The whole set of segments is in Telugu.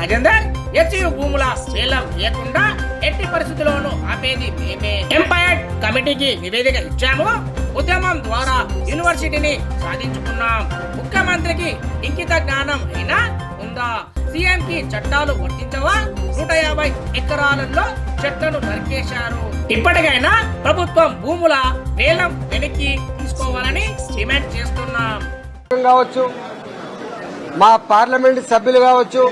రాజేందర్ ఎస్యు భూముల వేలం లేకుండా ఎట్టి పరిస్థితుల్లోనూ ఆపేది మేమే. ఎంపైర్డ్ కమిటీకి నివేదిక ఇచ్చాము. ఉద్యమం ద్వారా యూనివర్సిటీని సాధించుకున్నాం. ముఖ్యమంత్రికి ఇంకిత జ్ఞానం అయినా ఉందా? సీఎం కి చట్టాలు వర్తించవా? 150 ఎకరాలలో చెట్లను నరికేశారు. ఇప్పటికైనా ప్రభుత్వం భూముల వేలం వెనక్కి తీసుకోవాలని డిమాండ్ చేస్తున్నాం. కావచ్చు, మా పార్లమెంట్ సభ్యులు కావచ్చు,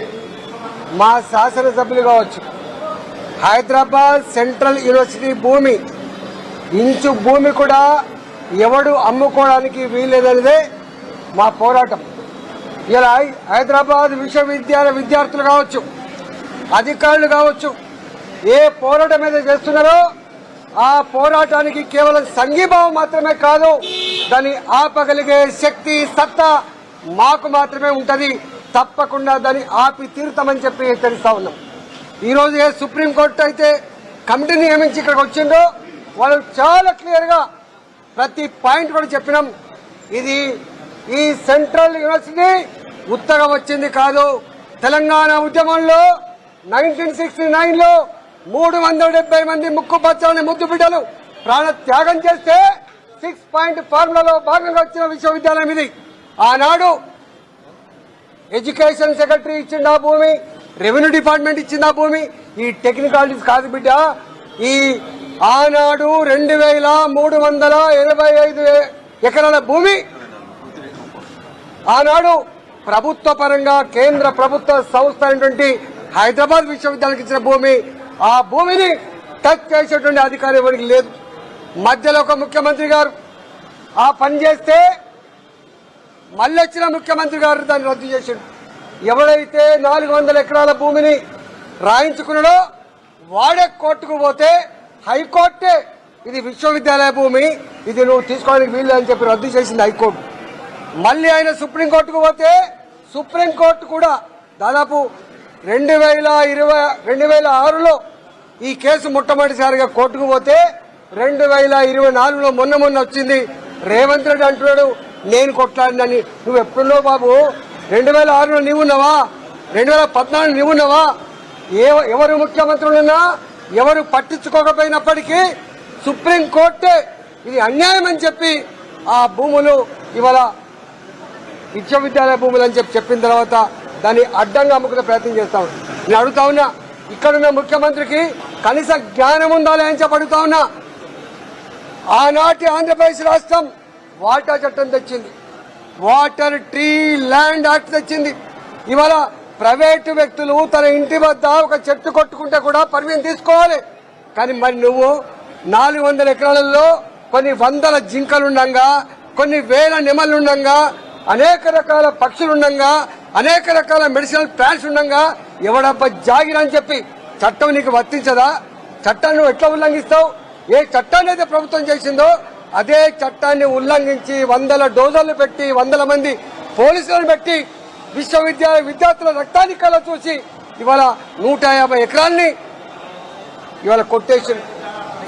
మా శాసనసభ్యులు కావచ్చు, హైదరాబాద్ సెంట్రల్ యూనివర్సిటీ భూమి ఇంచు భూమి కూడా ఎవడు అమ్ముకోవడానికి వీల్లేదనేదే మా పోరాటం. ఇలా హైదరాబాద్ విశ్వవిద్యాలయ విద్యార్థులు కావచ్చు, అధికారులు కావచ్చు, ఏ పోరాటం మీద చేస్తున్నారో ఆ పోరాటానికి కేవలం సంఘీభావం మాత్రమే కాదు, దాన్ని ఆపగలిగే శక్తి సత్తా మాకు మాత్రమే ఉంటది. తప్పకుండా దాన్ని ఆపి తీరుతామని చెప్పి తెలుస్తా ఉన్నాం. ఈరోజు ఏ సుప్రీంకోర్టు అయితే కమిటీని నియమించి ఇక్కడికి వచ్చిందో వాళ్ళు చాలా క్లియర్గా ప్రతి పాయింట్ కూడా చెప్పినాం. ఇది ఈ సెంట్రల్ యూనివర్సిటీ ఉత్తగా వచ్చింది కాదు. తెలంగాణ ఉద్యమంలో 1969లో 370 మంది ముక్కు పచ్చని ముద్దు బిడ్డలు ప్రాణ త్యాగం చేస్తే 6 పాయింట్ ఫార్ములాలో భాగంగా వచ్చిన విశ్వవిద్యాలయం ఇది. ఆనాడు ఎడ్యుకేషన్ సెక్రటరీ ఇచ్చింది ఆ భూమి, రెవెన్యూ డిపార్ట్మెంట్ ఇచ్చింది ఆ భూమి. ఈ టెక్నికాలిటీస్ కాదు బిడ్డ. ఈ ఆనాడు 2385 ఎకరాల భూమి ఆనాడు ప్రభుత్వ పరంగా కేంద్ర ప్రభుత్వ సంస్థ అయినటువంటి హైదరాబాద్ విశ్వవిద్యాలయానికి ఇచ్చిన భూమి. ఆ భూమిని టచ్ చేసేటువంటి అధికారం ఎవరికి లేదు. మధ్యలో ఒక ముఖ్యమంత్రి గారు ఆ పని చేస్తే మళ్ళీ వచ్చిన ముఖ్యమంత్రి గారు దాన్ని రద్దు చేశాడు. ఎవరైతే 400 ఎకరాల భూమిని రాయించుకున్నాడో వాడే కోర్టుకు పోతే హైకోర్టే ఇది విశ్వవిద్యాలయ భూమి, ఇది నువ్వు తీసుకోవడానికి వీలు అని చెప్పి రద్దు చేసింది హైకోర్టు. మళ్ళీ ఆయన సుప్రీంకోర్టుకు పోతే సుప్రీంకోర్టు కూడా దాదాపు 2006లో ఈ కేసు మొట్టమొదటిసారిగా కోర్టుకు పోతే 2024లో మొన్న వచ్చింది. రేవంత్ రెడ్డి అంటున్నాడు నేను కొట్లాడినని. నువ్వు ఎప్పుడున్నావు బాబు? 2006లో నీవున్నావా? 2014 నీవున్నావా? ఎవరు ముఖ్యమంత్రులున్నా ఎవరు పట్టించుకోకపోయినప్పటికీ సుప్రీంకోర్టే ఇది అన్యాయం అని చెప్పి ఆ భూములు ఇవాళ విశ్వవిద్యాలయ భూములు అని చెప్పిన తర్వాత దాన్ని అడ్డంగా అమ్ముకునే ప్రయత్నం చేస్తా ఉన్నా. నేను అడుగుతా ఉన్నా, ఇక్కడున్న ముఖ్యమంత్రికి కనీస జ్ఞానం ఉందా అని చెప్పి అడుగుతా ఉన్నా. ఆనాటి ఆంధ్రప్రదేశ్ రాష్ట్రం వాటా చట్టం తెచ్చింది, వాటర్ ట్రీ ల్యాండ్ యాక్ట్ తెచ్చింది. ఇవాళ ప్రైవేటు వ్యక్తులు తన ఇంటి వద్ద ఒక చెట్టు కొట్టుకుంటే కూడా పర్మిషన్ తీసుకోవాలి. కానీ మరి నువ్వు 400 ఎకరాలలో కొన్ని వందల జింకలుండగా, కొన్ని వేల నెమలుండగా, అనేక రకాల పక్షులుండగా, అనేక రకాల మెడిసినల్ ప్లాంట్స్ ఉండగా ఎవడబ్బా జాగిరని చెప్పి చట్టం నీకు వర్తించదా? చట్టాన్ని నువ్వు ఎట్లా ఉల్లంఘిస్తావు? ఏ చట్టాన్ని అయితే ప్రభుత్వం చేసిందో అదే చట్టాన్ని ఉల్లంఘించి 100 డోజర్లు పెట్టి 100 మంది పోలీసులను పెట్టి విశ్వవిద్యాలయ విద్యార్థుల రక్తాన్ని కళ్ళ చూసి ఇవాళ 150 ఎకరాల్ని ఇవాళ కొట్టేసి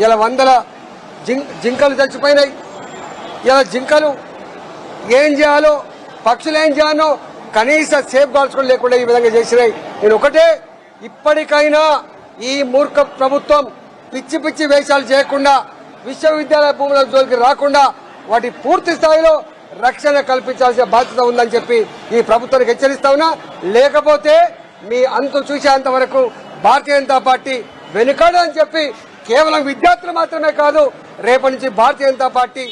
ఇలా 100 జింకలు చచ్చిపోయినాయి. ఇలా జింకలు ఏం చేయాలో, పక్షులు ఏం చేయాలో కనీస సేఫ్ గార్డ్స్ కూడా లేకుండా ఈ విధంగా చేసినాయి. నేను ఒకటే, ఇప్పటికైనా ఈ మూర్ఖ ప్రభుత్వం పిచ్చి పిచ్చి వేషాలు చేయకుండా విశ్వవిద్యాలయ భూముల జోలికి రాకుండా వాటి పూర్తి స్థాయిలో రక్షణ కల్పించాల్సిన బాధ్యత ఉందని చెప్పి ఈ ప్రభుత్వానికి హెచ్చరిస్తా ఉన్నా. లేకపోతే మీ అంతు చూసేంత వరకు భారతీయ జనతా పార్టీ వెనుకాడని చెప్పి కేవలం విద్యార్థులు మాత్రమే కాదు, రేపటి నుంచి భారతీయ జనతా పార్టీ